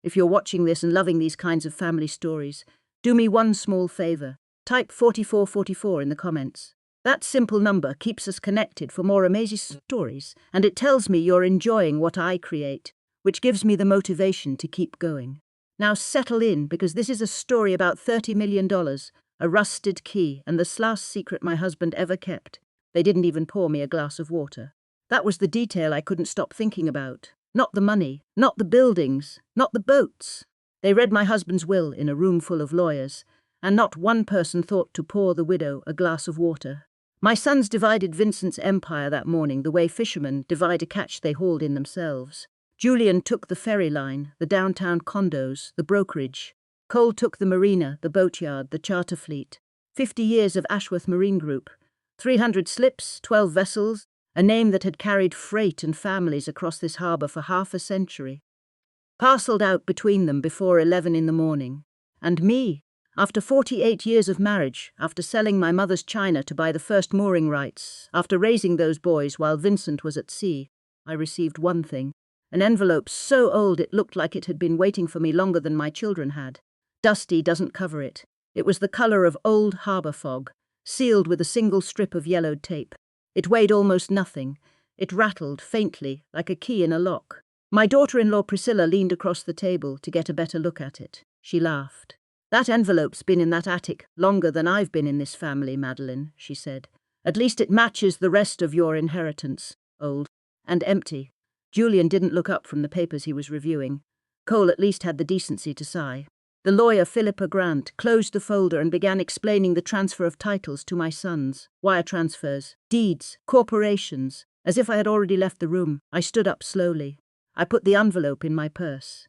if you're watching this and loving these kinds of family stories, do me one small favor. Type 4444 in the comments. That simple number keeps us connected for more amazing stories, and it tells me you're enjoying what I create, which gives me the motivation to keep going. Now settle in, because this is a story about $30 million, a rusted key, and the last secret my husband ever kept. They didn't even pour me a glass of water. That was the detail I couldn't stop thinking about. Not the money, not the buildings, not the boats. They read my husband's will in a room full of lawyers, and not one person thought to pour the widow a glass of water. My sons divided Vincent's empire that morning the way fishermen divide a catch they hauled in themselves. Julian took the ferry line, the downtown condos, the brokerage. Cole took the marina, the boatyard, the charter fleet. 50 years of Ashworth Marine Group. 300 slips, 12 vessels, a name that had carried freight and families across this harbour for half a century. Parcelled out between them before 11 in the morning. And me, after 48 years of marriage, after selling my mother's china to buy the first mooring rights, after raising those boys while Vincent was at sea, I received one thing. An envelope so old it looked like it had been waiting for me longer than my children had. Dusty doesn't cover it. It was the colour of old harbour fog, sealed with a single strip of yellowed tape. It weighed almost nothing. It rattled faintly, like a key in a lock. My daughter-in-law Priscilla leaned across the table to get a better look at it. She laughed. "That envelope's been in that attic longer than I've been in this family, Madeline," she said. "At least it matches the rest of your inheritance. Old and empty." Julian didn't look up from the papers he was reviewing. Cole at least had the decency to sigh. The lawyer Philippa Grant closed the folder and began explaining the transfer of titles to my sons. Wire transfers, deeds, corporations. As if I had already left the room, I stood up slowly. I put the envelope in my purse.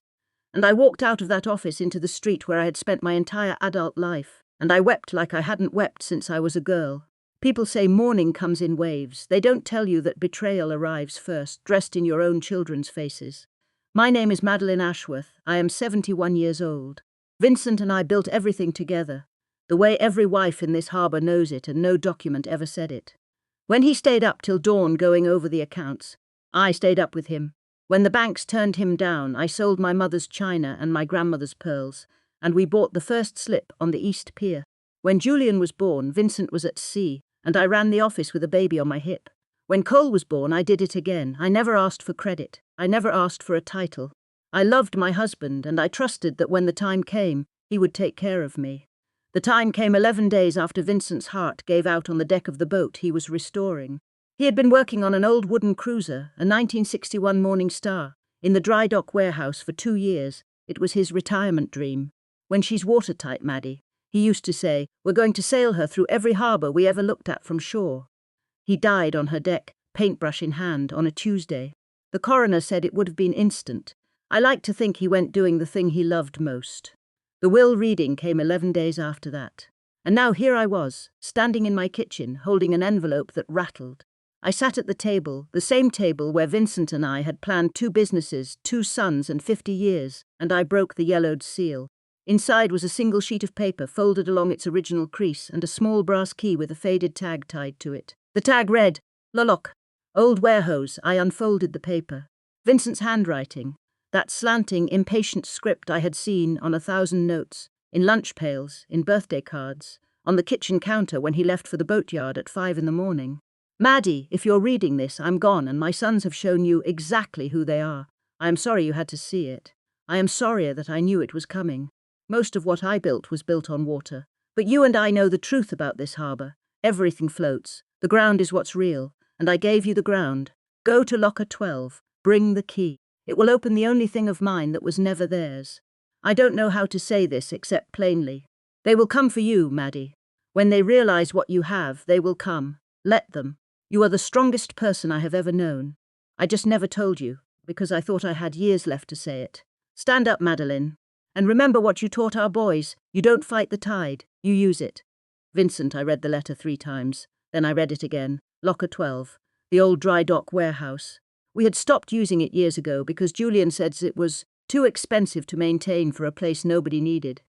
And I walked out of that office into the street where I had spent my entire adult life. And I wept like I hadn't wept since I was a girl. People say mourning comes in waves. They don't tell you that betrayal arrives first, dressed in your own children's faces. My name is Madeline Ashworth. I am 71 years old. Vincent and I built everything together, the way every wife in this harbour knows it, and no document ever said it. When he stayed up till dawn going over the accounts, I stayed up with him. When the banks turned him down, I sold my mother's china and my grandmother's pearls, and we bought the first slip on the East Pier. When Julian was born, Vincent was at sea, and I ran the office with a baby on my hip. When Cole was born, I did it again. I never asked for credit. I never asked for a title. I loved my husband, and I trusted that when the time came, he would take care of me. The time came 11 days after Vincent's heart gave out on the deck of the boat he was restoring. He had been working on an old wooden cruiser, a 1961 Morning Star, in the dry dock warehouse for 2 years. It was his retirement dream. "When she's watertight, Maddie," he used to say, "we're going to sail her through every harbour we ever looked at from shore." He died on her deck, paintbrush in hand, on a Tuesday. The coroner said it would have been instant. I like to think he went doing the thing he loved most. The will reading came 11 days after that. And now here I was, standing in my kitchen, holding an envelope that rattled. I sat at the table, the same table where Vincent and I had planned 2 businesses, 2 sons, and 50 years, and I broke the yellowed seal. Inside was a single sheet of paper folded along its original crease and a small brass key with a faded tag tied to it. The tag read, "Lolock, Old Warehouse." I unfolded the paper. Vincent's handwriting. That slanting, impatient script I had seen on 1,000 notes, in lunch pails, in birthday cards, on the kitchen counter when he left for the boatyard at 5 in the morning. "Maddie, if you're reading this, I'm gone, and my sons have shown you exactly who they are. I am sorry you had to see it. I am sorrier that I knew it was coming. Most of what I built was built on water. But you and I know the truth about this harbour. Everything floats. The ground is what's real, and I gave you the ground. Go to locker 12. Bring the key. It will open the only thing of mine that was never theirs. I don't know how to say this except plainly. They will come for you, Maddie. When they realise what you have, they will come. Let them. You are the strongest person I have ever known. I just never told you, because I thought I had years left to say it. Stand up, Madeline. And remember what you taught our boys. You don't fight the tide. You use it." Vincent, I read the letter 3 times. Then I read it again. Locker 12. The old dry dock warehouse. We had stopped using it years ago because Julian said it was too expensive to maintain for a place nobody needed.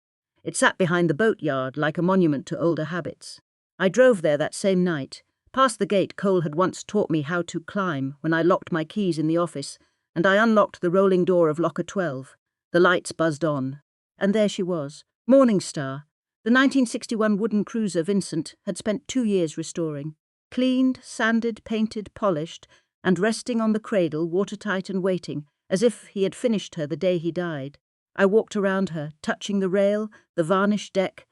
It sat behind the boatyard like a monument to older habits. I drove there that same night, past the gate Cole had once taught me how to climb when I locked my keys in the office, and I unlocked the rolling door of locker 12. The lights buzzed on. And there she was, Morning Star. The 1961 wooden cruiser Vincent had spent 2 years restoring. Cleaned, sanded, painted, polished, and resting on the cradle, watertight and waiting, as if he had finished her the day he died. I walked around her, touching the rail, the varnished deck,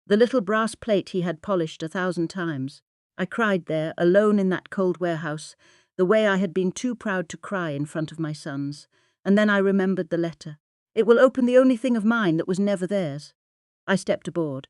the little brass plate he had polished 1,000 times. I cried there, alone in that cold warehouse, the way I had been too proud to cry in front of my sons. And then I remembered the letter. It will open the only thing of mine that was never theirs. I stepped aboard.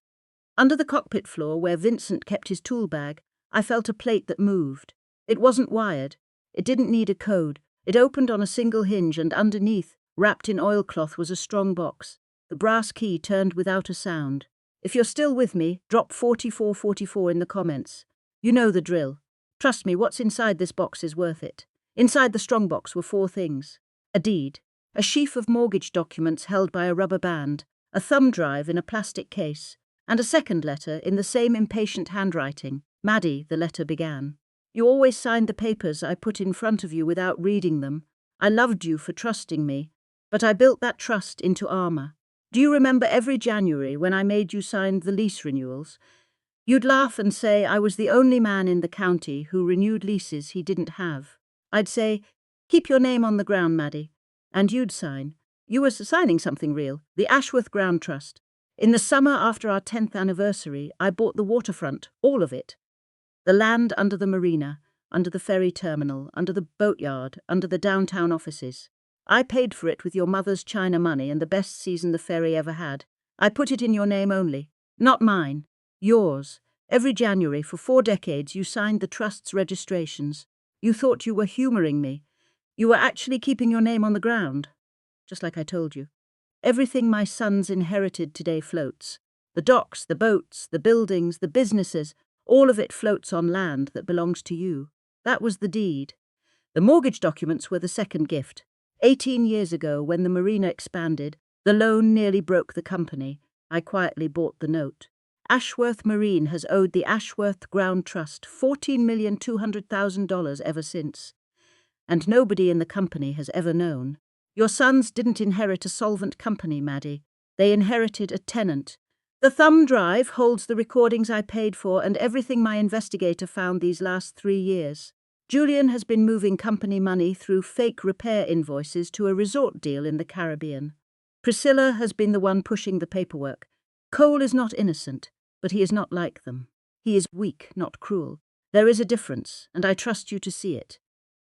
Under the cockpit floor, where Vincent kept his tool bag, I felt a plate that moved. It wasn't wired. It didn't need a code. It opened on a single hinge, and underneath, wrapped in oilcloth, was a strong box. The brass key turned without a sound. If you're still with me, drop 4444 in the comments. You know the drill. Trust me, what's inside this box is worth it. Inside the strong box were 4 things. A deed, a sheaf of mortgage documents held by a rubber band, a thumb drive in a plastic case, and a second letter in the same impatient handwriting. Maddie, the letter began. You always signed the papers I put in front of you without reading them. I loved you for trusting me, but I built that trust into armor. Do you remember every January when I made you sign the lease renewals? You'd laugh and say I was the only man in the county who renewed leases he didn't have. I'd say, keep your name on the ground, Maddie. And you'd sign. You were signing something real, the Ashworth Ground Trust. In the summer after our 10th anniversary, I bought the waterfront, all of it. The land under the marina, under the ferry terminal, under the boatyard, under the downtown offices. I paid for it with your mother's China money and the best season the ferry ever had. I put it in your name only. Not mine. Yours. Every January for 4 decades you signed the trust's registrations. You thought you were humouring me. You were actually keeping your name on the ground. Just like I told you. Everything my sons inherited today floats. The docks, the boats, the buildings, the businesses, all of it floats on land that belongs to you. That was the deed. The mortgage documents were the second gift. 18 years ago, when the marina expanded, the loan nearly broke the company. I quietly bought the note. Ashworth Marine has owed the Ashworth Ground Trust $14,200,000 ever since. And nobody in the company has ever known. Your sons didn't inherit a solvent company, Maddie. They inherited a tenant. The thumb drive holds the recordings I paid for and everything my investigator found these last 3 years. Julian has been moving company money through fake repair invoices to a resort deal in the Caribbean. Priscilla has been the one pushing the paperwork. Cole is not innocent, but he is not like them. He is weak, not cruel. There is a difference, and I trust you to see it.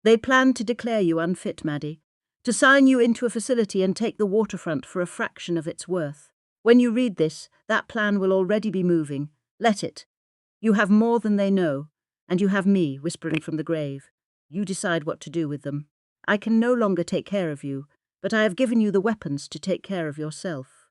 They plan to declare you unfit, Maddie, to sign you into a facility and take the waterfront for a fraction of its worth. When you read this, that plan will already be moving. Let it. You have more than they know, and you have me whispering from the grave. You decide what to do with them. I can no longer take care of you, but I have given you the weapons to take care of yourself.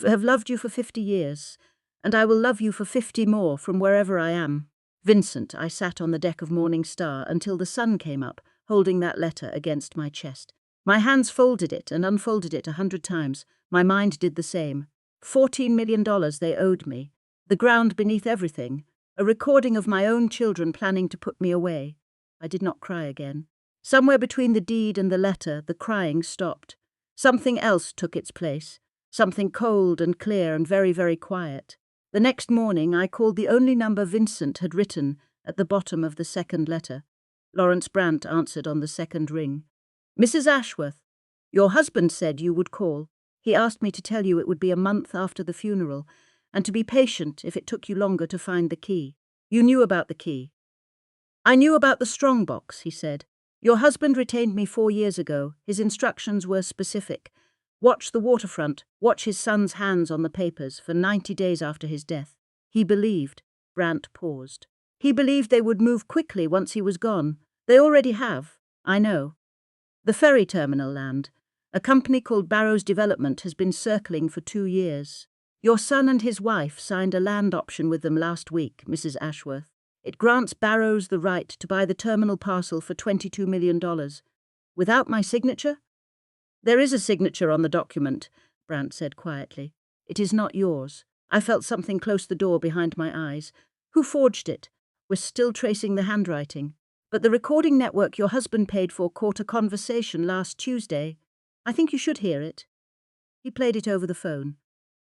I have loved you for 50 years, and I will love you for 50 more from wherever I am. Vincent, I sat on the deck of Morning Star until the sun came up, holding that letter against my chest. My hands folded it and unfolded it 100 times. My mind did the same. $14 million they owed me. The ground beneath everything. A recording of my own children planning to put me away. I did not cry again. Somewhere between the deed and the letter, the crying stopped. Something else took its place. Something cold and clear and very, very quiet. The next morning I called the only number Vincent had written at the bottom of the second letter. Lawrence Brandt answered on the second ring. Mrs. Ashworth, your husband said you would call. He asked me to tell you it would be a month after the funeral, and to be patient if it took you longer to find the key. You knew about the key. I knew about the strong box, he said. Your husband retained me 4 years ago. His instructions were specific. Watch the waterfront, watch his son's hands on the papers for 90 days after his death. He believed. Brandt paused. He believed they would move quickly once he was gone. They already have. I know. The ferry terminal land. A company called Barrows Development has been circling for 2 years. Your son and his wife signed a land option with them last week, Mrs. Ashworth. It grants Barrows the right to buy the terminal parcel for $22 million. Without my signature? There is a signature on the document, Brandt said quietly. It is not yours. I felt something close the door behind my eyes. Who forged it? We're still tracing the handwriting. But the recording network your husband paid for caught a conversation last Tuesday. I think you should hear it. He played it over the phone.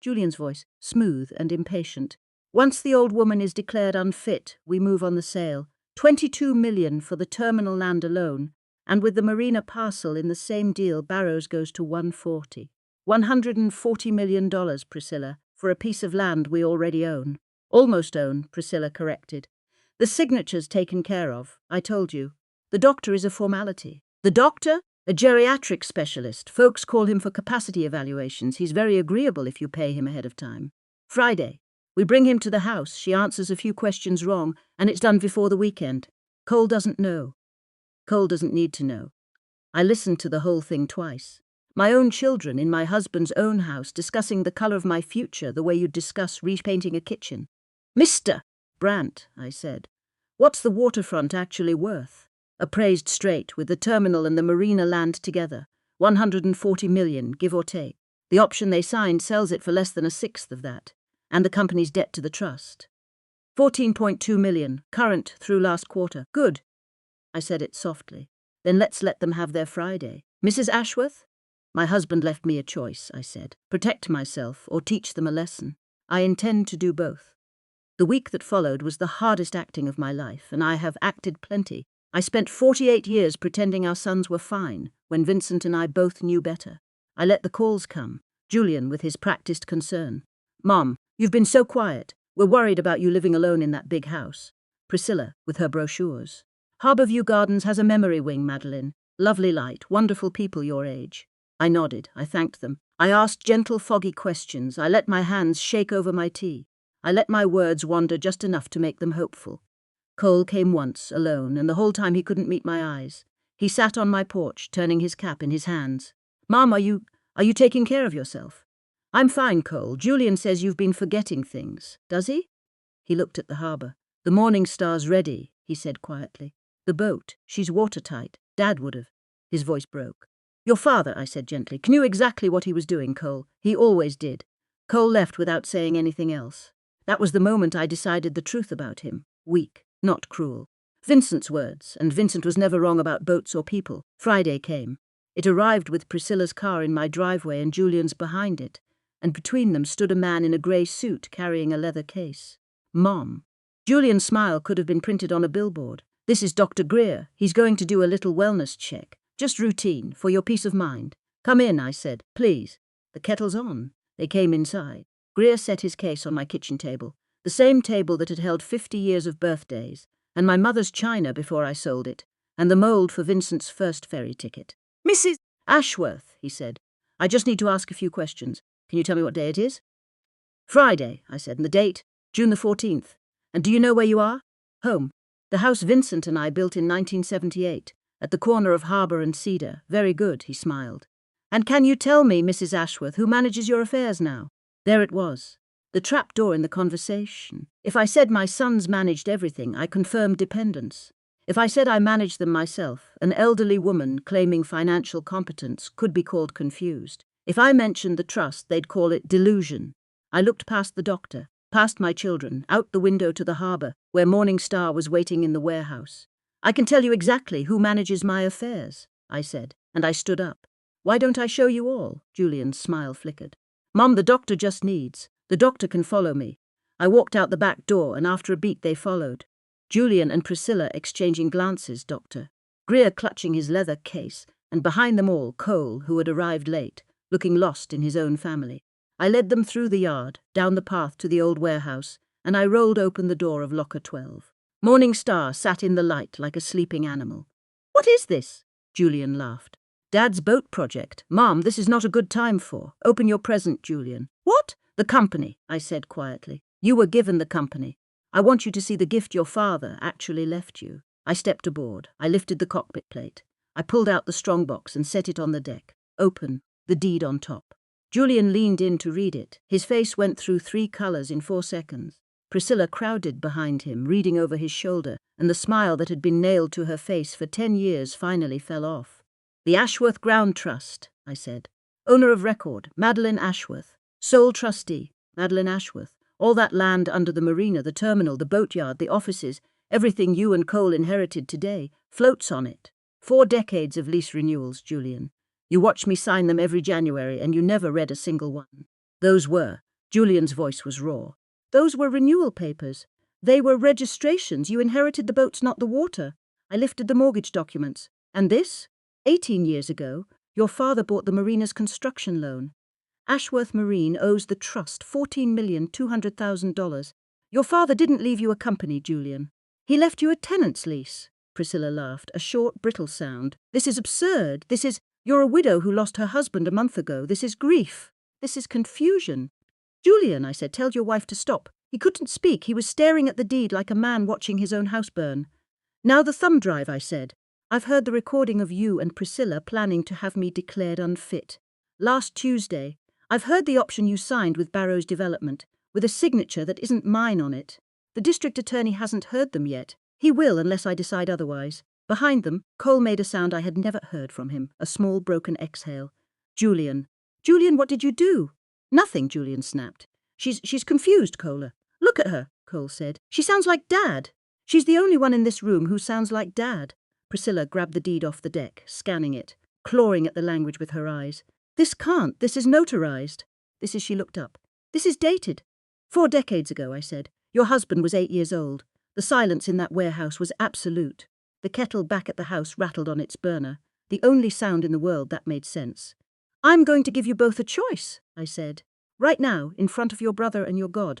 Julian's voice, smooth and impatient. Once the old woman is declared unfit, we move on the sale. 22 million for the terminal land alone, and with the marina parcel in the same deal, Barrows goes to 140. $140 million, Priscilla, for a piece of land we already own. Almost own, Priscilla corrected. The signature's taken care of, I told you. The doctor is a formality. The doctor? A geriatric specialist. Folks call him for capacity evaluations. He's very agreeable if you pay him ahead of time. Friday. We bring him to the house. She answers a few questions wrong, and it's done before the weekend. Cole doesn't know. Cole doesn't need to know. I listened to the whole thing twice. My own children in my husband's own house discussing the colour of my future the way you'd discuss repainting a kitchen. Mr. Brandt, I said, what's the waterfront actually worth? Appraised straight with the terminal and the marina land together. 140 million, give or take. The option they signed sells it for less than a sixth of that, and the company's debt to the trust. 14.2 million, current through last quarter. Good. I said it softly. Then let's let them have their Friday. Mrs. Ashworth? My husband left me a choice, I said. Protect myself or teach them a lesson. I intend to do both. The week that followed was the hardest acting of my life, and I have acted plenty. I spent 48 years pretending our sons were fine, when Vincent and I both knew better. I let the calls come, Julian with his practiced concern. Mom, you've been so quiet. We're worried about you living alone in that big house. Priscilla, with her brochures. Harbourview Gardens has a memory wing, Madeline. Lovely light, wonderful people your age. I nodded, I thanked them. I asked gentle, foggy questions. I let my hands shake over my tea. I let my words wander just enough to make them hopeful. Cole came once, alone, and the whole time he couldn't meet my eyes. He sat on my porch, turning his cap in his hands. Mom, are you taking care of yourself? I'm fine, Cole. Julian says you've been forgetting things. Does he? He looked at the harbour. The Morning Star's ready, he said quietly. The boat, she's watertight. Dad would have. His voice broke. Your father, I said gently, knew exactly what he was doing, Cole. He always did. Cole left without saying anything else. That was the moment I decided the truth about him. Weak, not cruel. Vincent's words, and Vincent was never wrong about boats or people. Friday came. It arrived with Priscilla's car in my driveway and Julian's behind it, and between them stood a man in a grey suit carrying a leather case. Mom. Julian's smile could have been printed on a billboard. This is Dr. Greer. He's going to do a little wellness check. Just routine, for your peace of mind. Come in, I said. Please. The kettle's on. They came inside. Greer set his case on my kitchen table, the same table that had held 50 years of birthdays, and my mother's china before I sold it, and the mould for Vincent's first ferry ticket. Mrs. Ashworth, he said. I just need to ask a few questions. Can you tell me what day it is? Friday, I said, and the date? June the 14th. And do you know where you are? Home. The house Vincent and I built in 1978, at the corner of Harbour and Cedar. Very good, he smiled. And can you tell me, Mrs. Ashworth, who manages your affairs now? There it was, the trap door in the conversation. If I said my sons managed everything, I confirmed dependence. If I said I managed them myself, an elderly woman claiming financial competence could be called confused. If I mentioned the trust, they'd call it delusion. I looked past the doctor, past my children, out the window to the harbour, where Morning Star was waiting in the warehouse. I can tell you exactly who manages my affairs, I said, and I stood up. Why don't I show you all? Julian's smile flickered. Mom, the doctor just needs. The doctor can follow me. I walked out the back door, and after a beat they followed. Julian and Priscilla exchanging glances, Doctor. Greer clutching his leather case, and behind them all, Cole, who had arrived late, looking lost in his own family. I led them through the yard, down the path to the old warehouse, and I rolled open the door of locker 12. Morning Star sat in the light like a sleeping animal. What is this? Julian laughed. Dad's boat project. Mom, this is not a good time for. Open your present, Julian. What? The company, I said quietly. You were given the company. I want you to see the gift your father actually left you. I stepped aboard. I lifted the cockpit plate. I pulled out the strongbox and set it on the deck. Open, the deed on top. Julian leaned in to read it. His face went through 3 colours in 4 seconds. Priscilla crowded behind him, reading over his shoulder, and the smile that had been nailed to her face for 10 years finally fell off. The Ashworth Ground Trust, I said. Owner of record, Madeline Ashworth. Sole trustee, Madeline Ashworth. All that land under the marina, the terminal, the boatyard, the offices, everything you and Cole inherited today, floats on it. 4 decades of lease renewals, Julian. You watched me sign them every January and you never read a single one. Those were, Julian's voice was raw. Those were renewal papers. They were registrations. You inherited the boats, not the water. I lifted the mortgage documents. And this? 18 years ago, your father bought the mariner's construction loan. Ashworth Marine owes the trust $14,200,000. Your father didn't leave you a company, Julian. He left you a tenant's lease. Priscilla laughed, a short, brittle sound. This is absurd. You're a widow who lost her husband a month ago. This is grief. This is confusion. Julian, I said, tell your wife to stop. He couldn't speak. He was staring at the deed like a man watching his own house burn. Now the thumb drive, I said. I've heard the recording of you and Priscilla planning to have me declared unfit. Last Tuesday, I've heard the option you signed with Barrow's Development, with a signature that isn't mine on it. The district attorney hasn't heard them yet. He will unless I decide otherwise. Behind them, Cole made a sound I had never heard from him, a small broken exhale. Julian, what did you do? Nothing, Julian snapped. She's confused, Kohler. Look at her, Cole said. She sounds like Dad. She's the only one in this room who sounds like Dad. Priscilla grabbed the deed off the deck, scanning it, clawing at the language with her eyes. This is notarized. She looked up. This is dated. 4 decades ago, I said. Your husband was 8 years old. The silence in that warehouse was absolute. The kettle back at the house rattled on its burner, the only sound in the world that made sense. I'm going to give you both a choice, I said. Right now, in front of your brother and your God.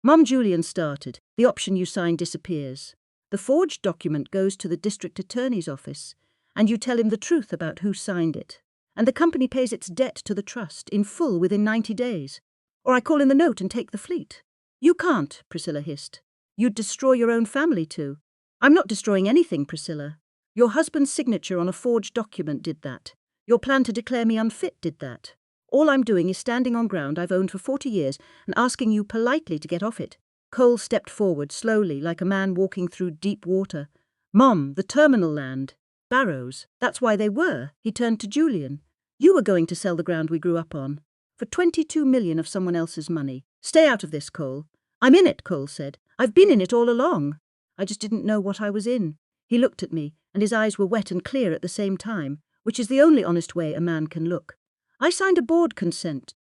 Mum, Julian started. The option you signed disappears. The forged document goes to the district attorney's office, and you tell him the truth about who signed it. And the company pays its debt to the trust in full within 90 days. Or I call in the note and take the fleet. You can't, Priscilla hissed. You'd destroy your own family too. I'm not destroying anything, Priscilla. Your husband's signature on a forged document did that. Your plan to declare me unfit did that. All I'm doing is standing on ground I've owned for 40 years and asking you politely to get off it. Cole stepped forward slowly, like a man walking through deep water. Mom, the terminal land. Barrows. That's why they were. He turned to Julian. You were going to sell the ground we grew up on. For $22 million of someone else's money. Stay out of this, Cole. I'm in it, Cole said. I've been in it all along. I just didn't know what I was in. He looked at me, and his eyes were wet and clear at the same time, which is the only honest way a man can look. I signed a board consent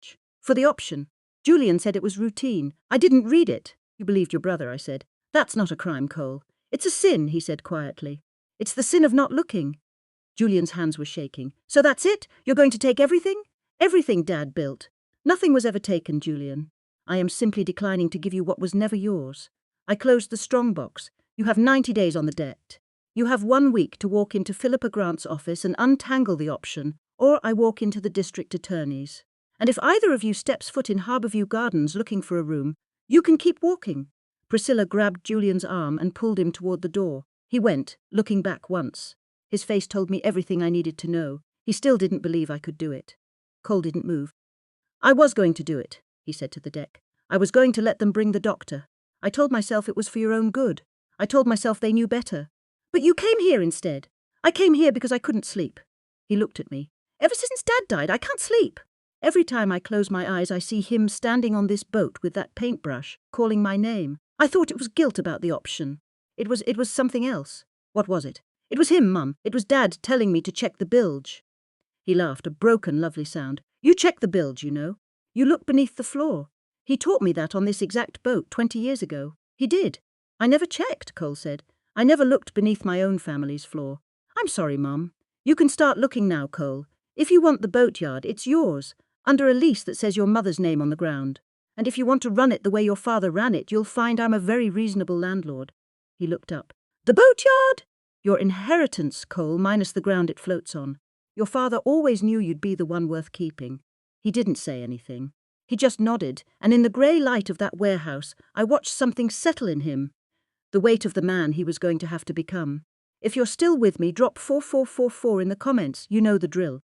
for the option. Julian said it was routine. I didn't read it. You believed your brother, I said. That's not a crime, Cole. It's a sin, he said quietly. It's the sin of not looking. Julian's hands were shaking. So that's it? You're going to take everything? Everything Dad built. Nothing was ever taken, Julian. I am simply declining to give you what was never yours. I closed the strongbox. You have 90 days on the debt. You have 1 week to walk into Philippa Grant's office and untangle the option, or I walk into the district attorney's. And if either of you steps foot in Harborview Gardens looking for a room, you can keep walking. Priscilla grabbed Julian's arm and pulled him toward the door. He went, looking back once. His face told me everything I needed to know. He still didn't believe I could do it. Cole didn't move. I was going to do it, he said to the deck. I was going to let them bring the doctor. I told myself it was for your own good. I told myself they knew better. But you came here instead. I came here because I couldn't sleep. He looked at me. Ever since Dad died, I can't sleep. Every time I close my eyes, I see him standing on this boat with that paintbrush, calling my name. I thought it was guilt about the option. It was something else. What was it? It was him, Mum. It was Dad telling me to check the bilge. He laughed, a broken, lovely sound. You check the bilge, you know. You look beneath the floor. He taught me that on this exact boat 20 years ago. He did. I never checked, Cole said. I never looked beneath my own family's floor. I'm sorry, Mum. You can start looking now, Cole. If you want the boatyard, it's yours, under a lease that says your mother's name on the ground. And if you want to run it the way your father ran it, you'll find I'm a very reasonable landlord. He looked up. The boatyard? Your inheritance, Cole, minus the ground it floats on. Your father always knew you'd be the one worth keeping. He didn't say anything. He just nodded, and in the grey light of that warehouse, I watched something settle in him. The weight of the man he was going to have to become. If you're still with me, drop 4444 in the comments. You know the drill.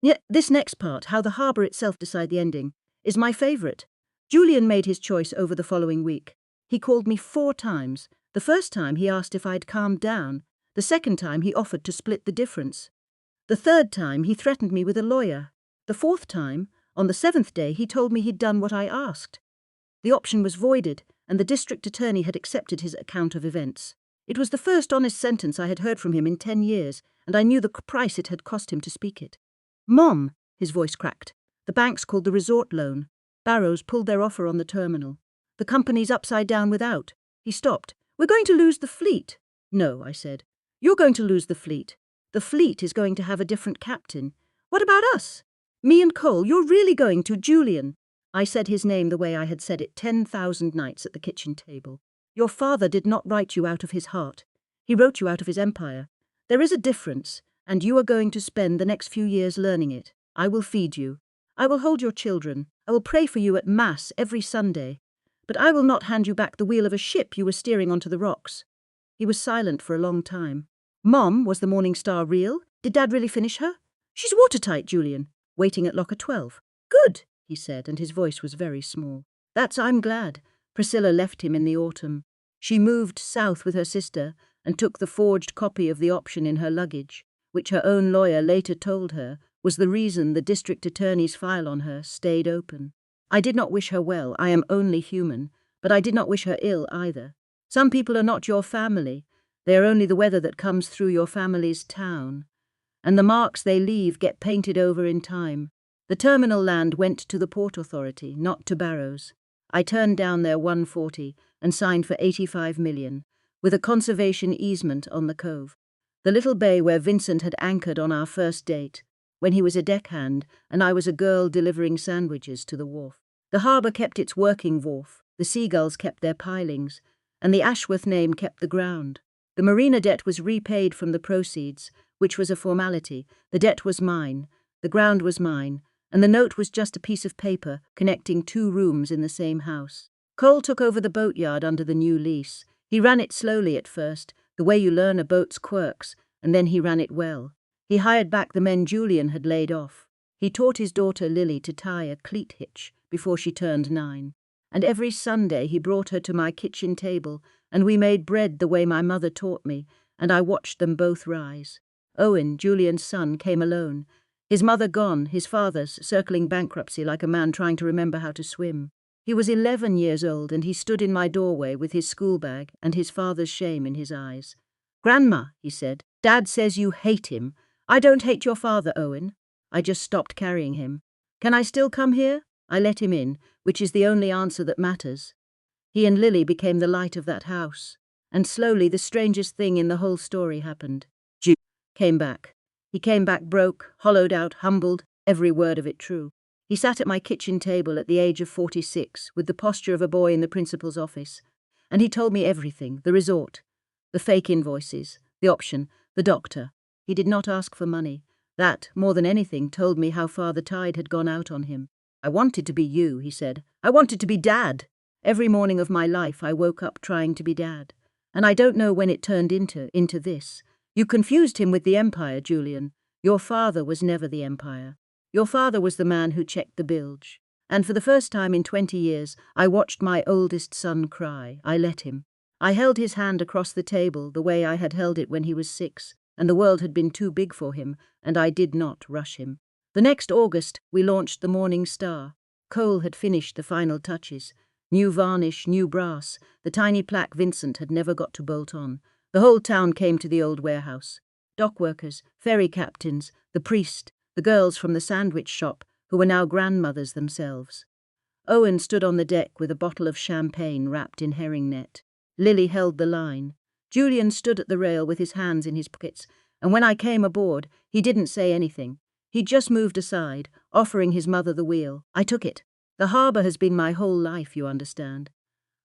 Yet this next part, how the harbour itself decide the ending, is my favourite. Julian made his choice over the following week. He called me 4 times. The first time he asked if I'd calmed down. The second time he offered to split the difference. The third time he threatened me with a lawyer. The fourth time, on the 7th day, he told me he'd done what I asked. The option was voided, and the district attorney had accepted his account of events. It was the first honest sentence I had heard from him in 10 years, and I knew the price it had cost him to speak it. Mom, his voice cracked. The bank's called the resort loan. Barrows pulled their offer on the terminal. The company's upside down without. He stopped. We're going to lose the fleet. No, I said. You're going to lose the fleet. The fleet is going to have a different captain. What about us? Me and Cole, you're really going to, Julian. I said his name the way I had said it 10,000 nights at the kitchen table. Your father did not write you out of his heart. He wrote you out of his empire. There is a difference, and you are going to spend the next few years learning it. I will feed you. I will hold your children. I will pray for you at Mass every Sunday. But I will not hand you back the wheel of a ship you were steering onto the rocks. He was silent for a long time. Mom, was the Morning Star real? Did Dad really finish her? She's watertight, Julian. Waiting at locker 12. Good, he said, and his voice was very small. I'm glad. Priscilla left him in the autumn. She moved south with her sister and took the forged copy of the option in her luggage, which her own lawyer later told her was the reason the district attorney's file on her stayed open. I did not wish her well, I am only human, but I did not wish her ill either. Some people are not your family, they are only the weather that comes through your family's town, and the marks they leave get painted over in time. The terminal land went to the Port Authority, not to Barrows. I turned down their 140 and signed for 85 million, with a conservation easement on the cove, the little bay where Vincent had anchored on our first date, when he was a deckhand and I was a girl delivering sandwiches to the wharf. The harbour kept its working wharf, the seagulls kept their pilings, and the Ashworth name kept the ground. The marina debt was repaid from the proceeds, which was a formality. The debt was mine, the ground was mine, and the note was just a piece of paper connecting 2 rooms in the same house. Cole took over the boatyard under the new lease. He ran it slowly at first, the way you learn a boat's quirks, and then he ran it well. He hired back the men Julian had laid off. He taught his daughter Lily to tie a cleat hitch before she turned 9. And every Sunday he brought her to my kitchen table, and we made bread the way my mother taught me, and I watched them both rise. Owen, Julian's son, came alone. His mother gone, his father's circling bankruptcy like a man trying to remember how to swim. He was 11 years old, and he stood in my doorway with his school bag and his father's shame in his eyes. "Grandma," he said, "Dad says you hate him." "I don't hate your father, Owen. I just stopped carrying him. Can I still come here?" I let him in, which is the only answer that matters. He and Lily became the light of that house, and slowly the strangest thing in the whole story happened. Jude came back. He came back broke, hollowed out, humbled, every word of it true. He sat at my kitchen table at the age of 46, with the posture of a boy in the principal's office, and he told me everything, the resort, the fake invoices, the option, the doctor. He did not ask for money. That, more than anything, told me how far the tide had gone out on him. "I wanted to be you," he said. "I wanted to be Dad. Every morning of my life I woke up trying to be Dad. And I don't know when it turned into this. You confused him with the Empire, Julian. Your father was never the Empire. Your father was the man who checked the bilge. And for the first time in 20 years, I watched my oldest son cry. I let him. I held his hand across the table the way I had held it when he was 6, and the world had been too big for him, and I did not rush him. The next August, we launched the Morning Star. Cole had finished the final touches. New varnish, new brass, the tiny plaque Vincent had never got to bolt on. The whole town came to the old warehouse. Dock workers, ferry captains, the priest, the girls from the sandwich shop, who were now grandmothers themselves. Owen stood on the deck with a bottle of champagne wrapped in herring net. Lily held the line. Julian stood at the rail with his hands in his pockets, and when I came aboard, he didn't say anything. He just moved aside, offering his mother the wheel. I took it. The harbour has been my whole life, you understand.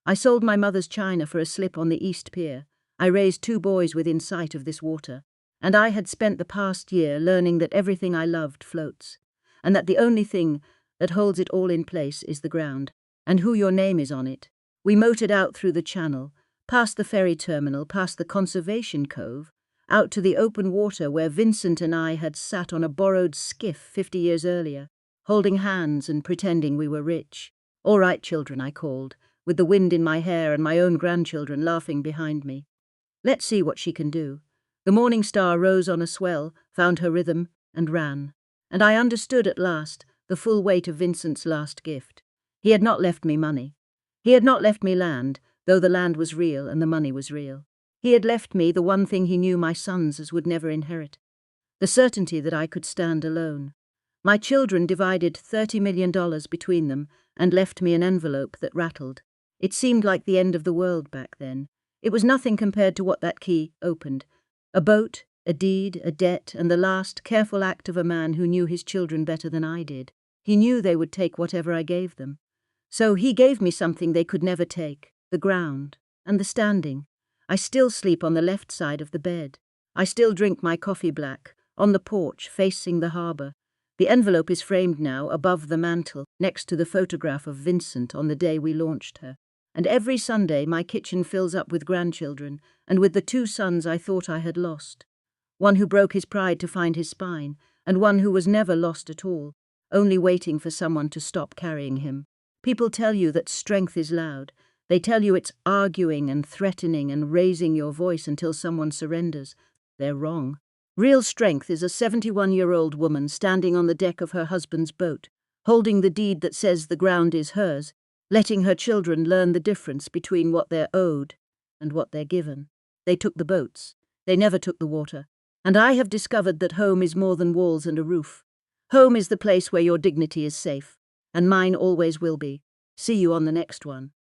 I sold my mother's china for a slip on the East Pier. I raised 2 boys within sight of this water, and I had spent the past year learning that everything I loved floats, and that the only thing that holds it all in place is the ground, and who your name is on it. We motored out through the channel, past the ferry terminal, past the conservation cove, out to the open water where Vincent and I had sat on a borrowed skiff 50 years earlier, holding hands and pretending we were rich. "All right, children," I called, with the wind in my hair and my own grandchildren laughing behind me. "Let's see what she can do." The Morning Star rose on a swell, found her rhythm, and ran. And I understood at last the full weight of Vincent's last gift. He had not left me money. He had not left me land, though the land was real and the money was real. He had left me the one thing he knew my sons would never inherit, the certainty that I could stand alone. My children divided $30 million between them and left me an envelope that rattled. It seemed like the end of the world back then. It was nothing compared to what that key opened. A boat, a deed, a debt, and the last careful act of a man who knew his children better than I did. He knew they would take whatever I gave them. So he gave me something they could never take, the ground, and the standing. I still sleep on the left side of the bed. I still drink my coffee black, on the porch, facing the harbour. The envelope is framed now, above the mantel, next to the photograph of Vincent on the day we launched her. And every Sunday my kitchen fills up with grandchildren, and with the 2 sons I thought I had lost. One who broke his pride to find his spine, and one who was never lost at all, only waiting for someone to stop carrying him. People tell you that strength is loud. They tell you it's arguing and threatening and raising your voice until someone surrenders. They're wrong. Real strength is a 71-year-old woman standing on the deck of her husband's boat, holding the deed that says the ground is hers, letting her children learn the difference between what they're owed and what they're given. They took the boats. They never took the water. And I have discovered that home is more than walls and a roof. Home is the place where your dignity is safe, and mine always will be. See you on the next one.